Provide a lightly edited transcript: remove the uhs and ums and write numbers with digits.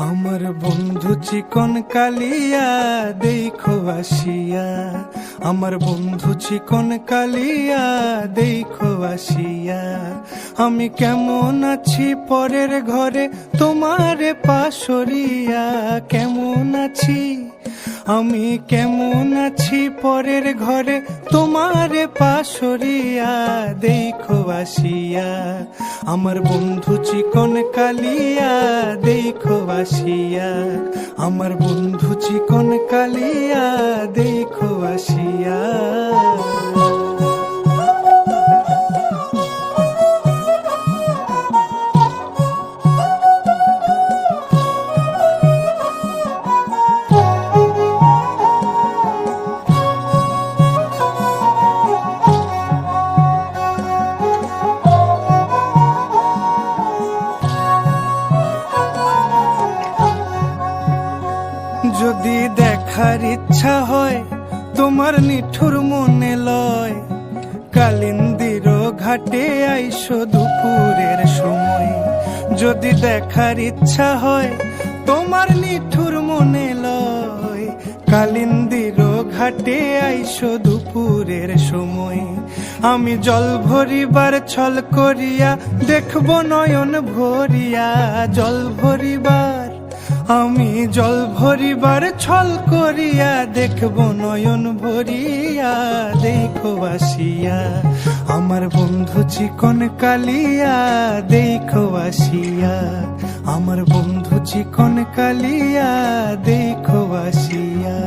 আমার বন্ধু চিকন কালিয়া দেখো আসিয়া, আমার বন্ধু চিকন কালিয়া দেখো আসিয়া। আমি কেমন আছি পরের ঘরে তোমারে পাশরিয়া, কেমন আছি আমি কেমন আছি পরের ঘরে তোমারে পাশরিয়া দেখো আসিয়া। আমার বন্ধু চিকন কালিয়া দেখো আসিয়া, আমার বন্ধু চিকন কালিয়া দেখো আসিয়া। যদি দেখার ইচ্ছা হয় তোমার নিঠুর মনে লয়, কালিন্দির ঘাটে আইসো দুপুরের সময়। যদি দেখার ইচ্ছা হয় তোমার নিঠুর মনে লয়, কালিন্দির ঘাটে আইসো দুপুরের সময়। আমি জল ভরিবার ছল করিয়া দেখবো নয়ন ভরিয়া, জল ভরিবার আমি জল ভরিবার ছল করিয়া দেখবো নয়ন ভরিয়া দেখো আসিয়া। আমার বন্ধু চিকন কালিয়া দেখো আসিয়া, আমার বন্ধু চিকন কালিয়া দেখো আসিয়া।